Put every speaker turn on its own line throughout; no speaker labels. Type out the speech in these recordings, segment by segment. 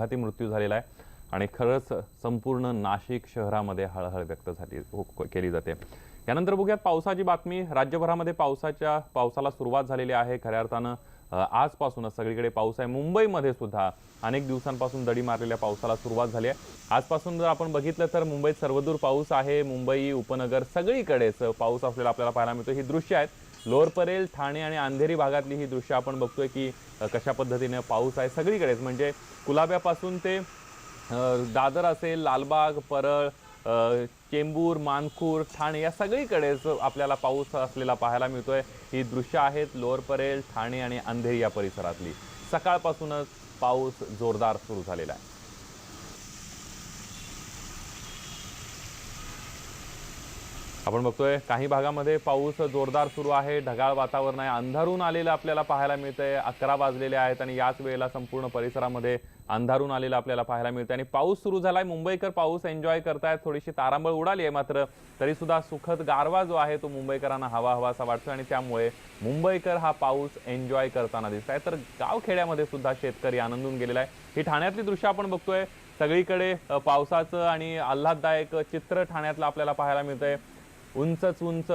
अपघाती मृत्यू झालेला आहे आणि खरंच संपूर्ण नाशिक शहरामध्ये हळहळ व्यक्त केली जाते। यानंतर बघूयात पावसाची बातमी। राज्यभरामध्ये पावसाला सुरुवात झालेली आहे। खऱ्या अर्थानं आजपासूनच सगळीकडे पाऊस आहे। मुंबईमध्ये सुद्धा अनेक दिवसांपासून दडी मारलेल्या पावसाला सुरुवात झाली आहे। आजपासून जर आपण बघितलं तर मुंबईत सर्वदूर पाऊस आहे। मुंबई उपनगर सगळीकडेच पाऊस असलेला आपल्याला पाहायला मिळतो। ही दृश्य आहेत लोअर परेल, ठाणे आणि अंधेरी भागातली ही दृश्य आपण बघतोय की कशा पद्धतीने पाऊस आहे सगळीकडेच। म्हणजे कुलाब्यापासून ते दादर असेल, लालबाग, परळ, चेंबूर, मानखूर, ठाणे या सगळीकडेच आपल्याला पाऊस असलेला पाहायला मिळतोय। ही दृश्य आहेत लोअर परेल, ठाणे आणि अंधेरी या परिसरातली। सकाळपासूनच पाऊस जोरदार सुरू झालेला आहे। आपण बघतोय काही भागामध्ये पाऊस जोरदार सुरू आहे। ढगाळ वातावरण आहे, अंधारून आलेलं आपल्याला पाहायला मिळतंय। 11 वाजलेले आहेत आणि याच वेळेला संपूर्ण परिसरामध्ये अंधारून आलेलं आपल्याला पाहायला मिळतंय आणि पाऊस सुरू झालाय। मुंबईकर पाऊस एन्जॉय करतायत। थोडीशी तारांबळ उडाली आहे, मात्र तरी सुद्धा सुखद गारवा जो आहे तो मुंबईकरांना हवा वाटतो आणि त्यामुळे मुंबईकर हा पाऊस एन्जॉय करताना दिसत आहे। तर गावखेड्यामध्ये सुद्धा शेतकरी आनंदून गेलेला आहे। ही ठाण्यातली दृश्य आपण बघतोय। सगळीकडे पावसाचं आणि आल्हाददायक चित्र ठाण्यातलं आपल्याला पाहायला मिळतंय। उंच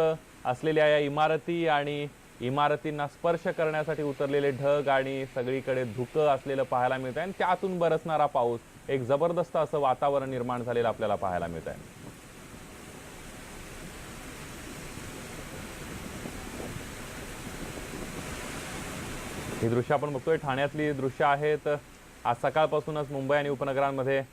असलेल्या या इमारती आणि इमारतींना स्पर्श करण्यासाठी उतरलेले ढग आणि सगळीकडे धुकं असलेलं पाहायला मिळतंय आणि त्यातून बरसणारा पाऊस एक जबरदस्त असं वातावरण निर्माण झालेलं आपल्याला पाहायला मिळतंय। ही दृश्य आपण बघतोय ठाण्यातली दृश्य आहेत। आज सकाळपासूनच मुंबई आणि उपनगरांमध्ये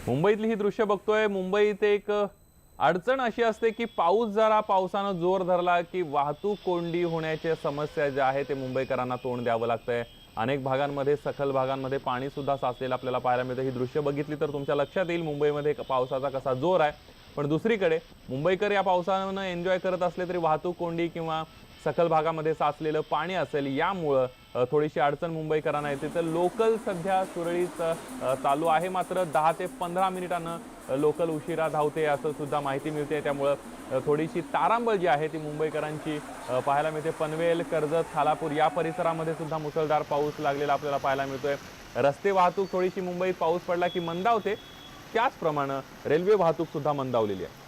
मुंबईतली ही दृश्य बघतोय। मुंबईत एक अडचण अशी असते की पावसानं जोर धरला की वाहतूक कोंडी होण्याच्या समस्या ज्या आहेत ते मुंबईकरांना तोंड द्यावं लागतंय। अनेक भागांमध्ये सखल भागांमध्ये पाणी सुद्धा साचलेलं आपल्याला पाहायला मिळतं। ही दृश्य बघितली तर तुमच्या लक्षात येईल मुंबईमध्ये पावसाचा कसा जोर आहे। पण दुसरीकडे मुंबईकर या पावसानं एन्जॉय करत असले तरी वाहतूक कोंडी किंवा सखल भागामध्ये साचलेलं पाणी असेल यामुळे थोडीशी अडचण मुंबईकरांना येते। तर लोकल सध्या सुरळीत चालू आहे, मात्र 10 ते 15 मिनिटांना लोकल उशिरा धावते असं सुद्धा माहिती मिळते। त्यामुळे थोडीशी तारांबळ जी आहे ती मुंबईकरांची पाहायला मिळते। पनवेल, कर्जत, खालापूर या परिसरामध्ये सुद्धा मुसळधार पाऊस लागलेला आपल्याला पाहायला मिळतोय। रस्ते वाहतूक थोडीशी मुंबईत पाऊस पडला की मंदावते, त्याचप्रमाणे रेल्वे वाहतूक सुद्धा मंदावलेली आहे।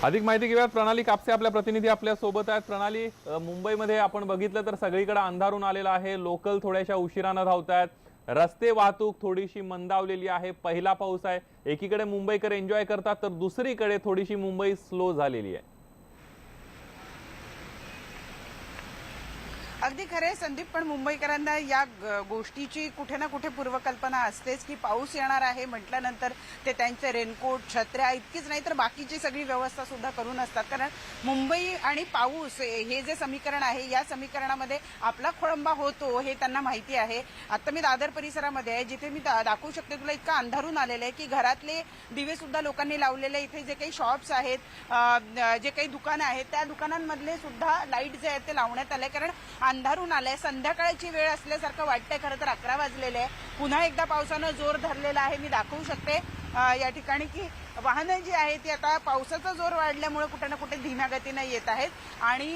अधिक माहिती घेऊयात। प्रणाली कापसे आपल्या प्रतिनिधी आपल्या सोबत आहेत। प्रणाली, मुंबईमध्ये आपण बघितलं तर सगळीकडे अंधारून आलेला आहे। लोकल थोड्याशा उशिरानं धावतायत, रस्ते वाहतूक थोडीशी मंदावलेली आहे। पहिला पाऊस आहे, एकीकडे मुंबईकर एन्जॉय करतात तर दुसरीकडे थोडीशी मुंबई स्लो झालेली आहे।
अगदी खरे संदीप, पण मुंबईकरांना या गोष्टीची कुठे ना कुठे पूर्वकल्पना असतेच की पाऊस येणार आहे म्हटल्यानंतर ते त्यांचे रेनकोट, छत्र्या इतकीच नाही तर बाकीची सगळी व्यवस्था सुद्धा करून असतात। कारण मुंबई आणि पाऊस हे जे समीकरण आहे या समीकरणामध्ये आपला खोळंबा होतो हे त्यांना माहिती आहे। आता मी दादर परिसरामध्ये आहे, जिथे मी दाखवू शकते तुला इतकं अंधारून आलेलं आहे की घरातले दिवे सुद्धा लोकांनी लावलेले। इथे जे काही शॉप्स आहेत, जे काही दुकानं आहेत त्या दुकानांमधले सुद्धा लाईट जे आहेत ते लावण्यात आले, कारण अंधारून आलंय। संध्याकाळची वेळ असल्यासारखं वाटतंय। खरं तर 11 वाजलेले आहे। पुन्हा एकदा पावसानं जोर धरलेला आहे। मी दाखवू शकते या ठिकाणी की वाहनं जी आहेत ती आता पावसाचा जोर वाढल्यामुळे कुठे ना कुठे धीम्या गतीने येत आहेत आणि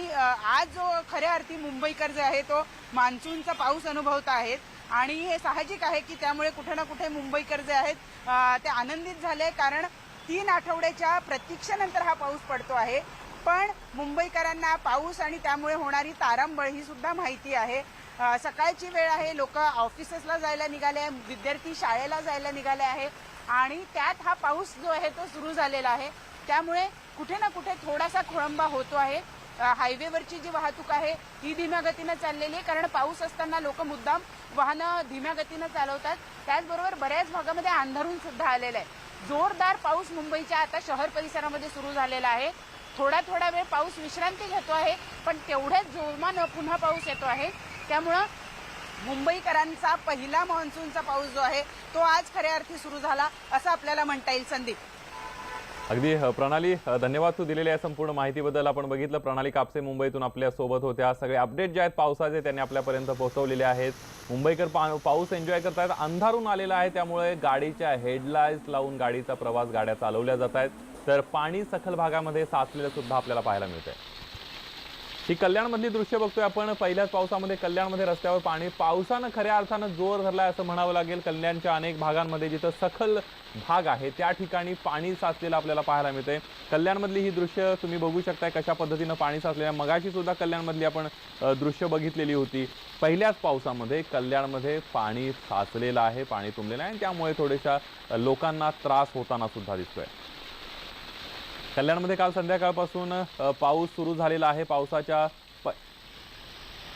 आज जो खऱ्या अर्थी मुंबईकर जे आहे तो मान्सूनचा पाऊस अनुभवत आहेत आणि हे साहजिक आहे की त्यामुळे कुठे ना कुठे मुंबईकर जे आहेत ते आनंदित झाले, कारण 3 आठवड्याच्या प्रतीक्षेनंतर हा पाऊस पडतो आहे। पण मुंबईकरांना पाऊस आणि त्यामुळे होणारी तारांबळ ही सुद्धा माहिती आहे। सकाळची वेळ आहे, लोक ऑफिसेसला जायला निघाले आहे, विद्यार्थी शाळेला जायला निघाले आहे आणि त्यात हा पाऊस जो आहे तो सुरू झालेला आहे। त्यामुळे कुठे ना कुठे थोडासा खोळंबा होतो आहे। हायवेवरची जी वाहतूक आहे ही धीम्या गतीनं चाललेली आहे, कारण पाऊस असताना लोक मुद्दाम वाहनं धीम्या गतीनं चालवतात। त्याचबरोबर बऱ्याच भागामध्ये अंधारून सुद्धा आलेलं आहे। जोरदार पाऊस मुंबईच्या आता शहर परिसरामध्ये सुरू झालेला आहे। थोडा वेळ पाऊस विश्रांती घेतो आहे, पण तेवढ्याच जोमानं पुन्हा पाऊस येतो आहे। त्यामुळं मुंबईकरांचा पहिला मान्सूनचा पाऊस जो आहे तो आज खऱ्या अर्थी सुरू झाला असं आपल्याला म्हणता येईल। संदीप,
अगदी प्रणाली, धन्यवाद तू दिलेल्या या संपूर्ण माहितीबद्दल। आपण बघितलं प्रणाली कापसे मुंबईतून आपल्या सोबत होत्या। सगळे अपडेट जे आहेत पावसाचे त्यांनी आपल्यापर्यंत पोहोचवलेले आहेत। मुंबईकर पाऊस एन्जॉय करतात। अंधारून आलेला आहे त्यामुळे गाडीच्या हेडलाइट्स लावून गाडीचा प्रवास गाड्या चालवल्या जात आहेत। तर पाणी सखल भागामध्ये साचलेलं सुद्धा आपल्याला पाहायला मिळतंय। ही कल्याणमधली दृश्य बघतोय आपण। पहिल्याच पावसामध्ये कल्याणमध्ये रस्त्यावर पाणी, पावसानं खऱ्या अर्थानं जोर धरलाय असं म्हणावं लागेल। कल्याणच्या अनेक भागांमध्ये जिथं सखल भाग आहे त्या ठिकाणी पाणी साचलेलं आपल्याला पाहायला मिळतंय। कल्याणमधली ही दृश्य तुम्ही बघू शकताय कशा पद्धतीनं पाणी साचलेलं आहे। मगाशी सुद्धा कल्याणमधली आपण दृश्य बघितलेली होती। पहिल्याच पावसामध्ये कल्याणमध्ये पाणी साचलेलं आहे, पाणी तुंबलेलं आहे, त्यामुळे थोडेशा लोकांना त्रास होताना सुद्धा दिसतोय। कल्याणमध्ये काल संध्याकाळपासून पाऊस सुरू झालेला आहे। पावसाच्या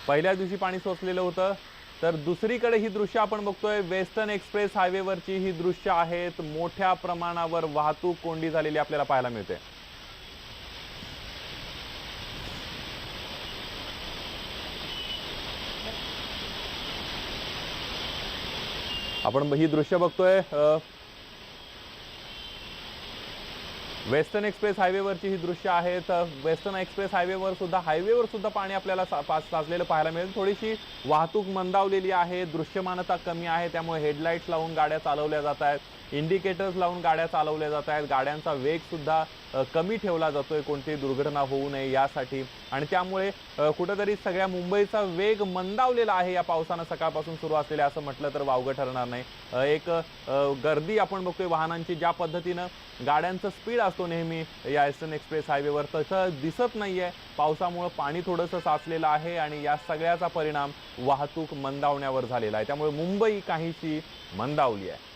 पहिल्या दिवशी पाणी सोसलेलं होतं। तर दुसरीकडे ही दृश्य आपण बघतोय, वेस्टर्न एक्सप्रेस हायवेवरची ही दृश्य आहेत। मोठ्या प्रमाणावर वाहतूक कोंडी झालेली आपल्याला पाहायला मिळते। आपण ही दृश्य बघतोय, वेस्टर्न एक्सप्रेस हायवेवरची ही दृश्य आहेत। वेस्टर्न एक्सप्रेस हायवेवर सुद्धा पाणी आपल्याला साचलेलं पाहायला मिळेल। थोडीशी वाहतूक मंदावलेली आहे, दृश्यमानता कमी आहे, त्यामुळे हेडलाईट्स लावून गाड्या चालवल्या जात आहेत, इंडिकेटर्स लावून गाड्या चालवल्या जात आहेत। गाड्यांचा वेग सुद्धा कमी ठेवला जातोय कोणतीही दुर्घटना होऊ नये यासाठी, आणि त्यामुळे कुठेतरी सगळ्या मुंबईचा वेग मंदावलेला आहे या पावसानं सकाळपासून सुरू असलेल्या, असं म्हटलं तर वावगं ठरणार नाही। एक गर्दी आपण बघतोय वाहनांची, ज्या पद्धतीनं गाड्यांचं स्पीड असतो नेहमी या वेस्टर्न एक्सप्रेस हायवेवर तसं दिसत नाहीये। पावसामुळे पाणी थोडंसं साचलेलं आहे आणि या सगळ्याचा परिणाम वाहतूक मंदावण्यावर झालेला आहे, त्यामुळे मुंबई काहीशी मंदावली आहे।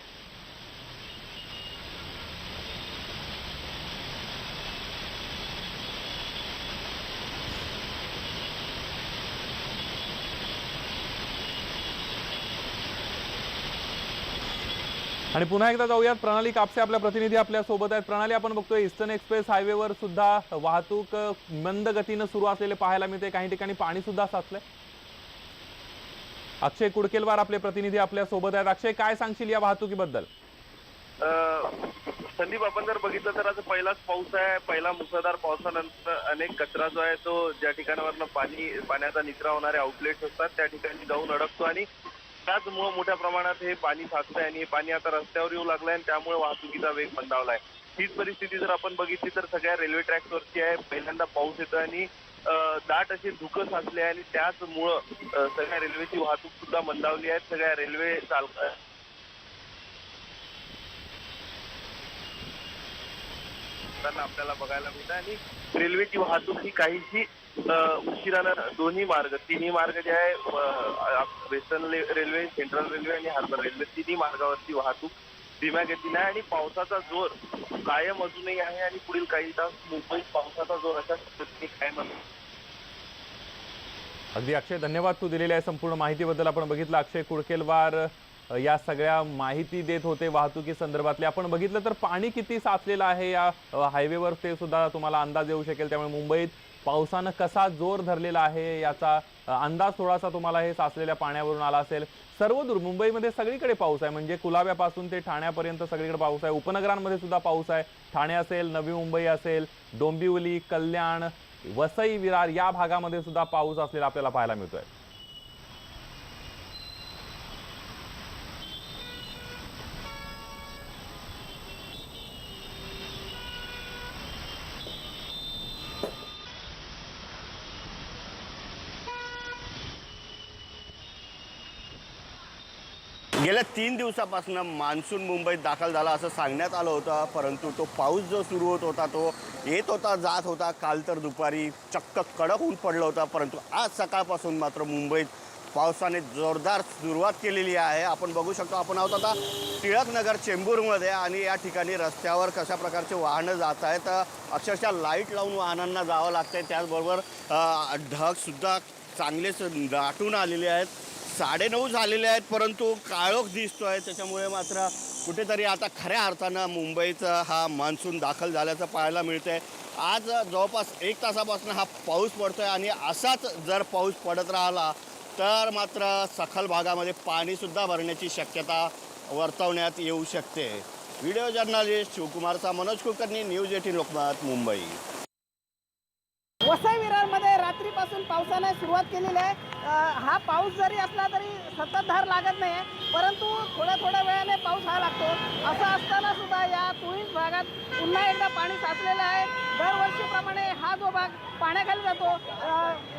आणि पुन्हा एकदा जाऊयात, प्रणाली कापसे आपल्या प्रतिनिधी आपल्या सोबत आहेत। प्रणाली, आपण बघतोय ईस्टर्न एक्सप्रेस हायवेवर सुद्धा वाहतूक मंद गतीनं सुरू असलेले पाहायला मिळते, काही ठिकाणी पाणी सुद्धा साचलंय। अक्षय कुडकेलवार आपले प्रतिनिधी आपल्या सोबत आहेत। अक्षय, काय सांगशील या वाहतुकीबद्दल?
संदीप, आपण जर बघितलं तर आज पहिलाच पाऊस आहे। पहिला मुसळधार पावसानंतर अनेक कचरा जो आहे तो ज्या ठिकाणावरनं पाण्याचा निचरा होणारे आउटलेट्स असतात त्या ठिकाणी जाऊन अडकतो आणि त्याचमुळे मोठ्या प्रमाणात हे पाणी साचलंय आणि हे पाणी आता रस्त्यावर येऊ लागलंय आणि त्यामुळे वाहतुकीचा वेग मंदावलाय। हीच परिस्थिती जर आपण बघितली तर सगळ्या रेल्वे ट्रॅक्सवरची आहे। पहिल्यांदा पाऊस येतो आणि दाट असे धुकं साचले आणि त्याचमुळं सगळ्या रेल्वेची वाहतूक सुद्धा मंदावली आहे। सगळ्या रेल्वे आपल्याला बघायला मिळतं आणि रेल्वेची वाहतूक ही काहीशी उशिरानं तिन्ही मार्ग जे आहे वेस्टर्न रेल्वे, सेंट्रल रेल्वे आणि हार्बर रेल्वे तिन्ही मार्गावरची वाहतूक धीम्या गतीने आहे आणि पावसाचा जोर कायम अजूनही आहे आणि पुढील काही तास मुंबईत पावसाचा जोर अशा पद्धतीने कायम आहे।
अगदी अक्षय, धन्यवाद तू दिलेल्या संपूर्ण माहितीबद्दल। आपण बघितलं अक्षय कुडकेलवार या सगळ्या माहिती देत होते वाहतुकी संदर्भातले। आपण बघितलं तर पाणी किती साचलेलं आहे या हायवेवर ते सुद्धा तुम्हाला अंदाज येऊ शकेल, त्यामुळे मुंबईत पावसानं कसा जोर धरलेला आहे याचा अंदाज थोडासा तुम्हाला हे साचलेल्या पाण्यावरून आला असेल। सर्वदूर मुंबईमध्ये सगळीकडे पाऊस आहे, म्हणजे कुलाब्यापासून ते ठाण्यापर्यंत सगळीकडे पाऊस आहे। उपनगरांमध्ये सुद्धा पाऊस आहे, ठाणे असेल, नवी मुंबई असेल, डोंबिवली, कल्याण, वसई, विरार या भागामध्ये सुद्धा पाऊस असलेला आपल्याला पाहायला मिळतोय।
गेल्या 3 दिवसापासून मान्सून मुंबईत दाखल झाला असं सांगण्यात आलं होतं, परंतु तो पाऊस जो सुरू होत होता तो येत होता जात होता। काल तर दुपारी चक्क कडक ऊन पडलं होतं, परंतु आज सकाळपासून मात्र मुंबईत पावसाने जोरदार सुरुवात केलेली आहे। आपण बघू शकतो, आपण आहोत आता टिळकनगर चेंबूरमध्ये आणि या ठिकाणी रस्त्यावर कशा प्रकारचे वाहनं जात आहेत। अक्षरशः लाईट लावून वाहनांना जावं लागतंय, त्याचबरोबर ढगसुद्धा चांगलेच दाटून आलेले आहेत। 9:30 झालेले आहेत, परंतु काळोख दिसतो आहे, त्याच्यामुळे मात्र कुठेतरी आता खऱ्या अर्थानं मुंबईत हा मान्सून दाखल झाल्याचं पाहायला मिळतं आहे। आज जवळपास 1 तासापासून हा पाऊस पडतो आहे आणि असाच जर पाऊस पडत राहिला तर मात्र सखल भागामध्ये पाणीसुद्धा भरण्याची शक्यता वर्तवण्यात येऊ शकते। व्हिडिओ जर्नलिस्ट शिवकुमारचा मनोज कुलकर्णी, न्यूज 18 लोकमत, मुंबई।
वसई विरारमध्ये रात्रीपासून पावसाने सुरुवात केलेली आहे। हा पाऊस जरी असला तरी संततधार लागत नाही आहे, परंतु थोड्या वेळाने पाऊस हा लागतो. असं असताना सुद्धा या तुळीण भागात पुन्हा एकदा पाणी साचलेलं आहे. दरवर्षीप्रमाणे हा जो भाग पाण्याखाली जातो.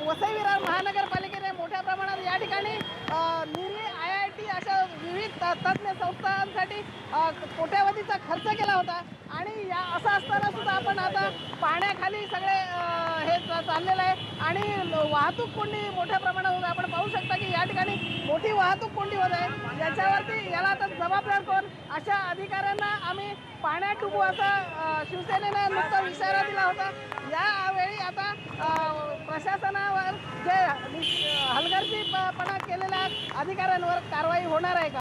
वसई विरार महानगरपालिकेने मोठ्या प्रमाणात या ठिकाणी निरी IIT अशा विविध तज्ज्ञ संस्थांसाठी कोट्यावधीचा खर्च केला होता आणि या असं असताना सुद्धा आपण आता पाण्याखाली सगळे हे चाललेलं आहे आणि वाहतूक कोंडी मोठ्या प्रमाणात होत आहे. आपण पाहू शकता की या ठिकाणी मोठी वाहतूक कोंडी होत आहे. याच्यावरती याला आता जबाबदार कोण, अशा अधिकाऱ्यांना आम्ही पाण्यात डुबू असा शिवसेनेने नुकता इशारा दिला होता. यावेळी आता प्रशासनावर जे हलगर्जीपणा केलेल्या अधिकाऱ्यांवर कारवाई होणार आहे का?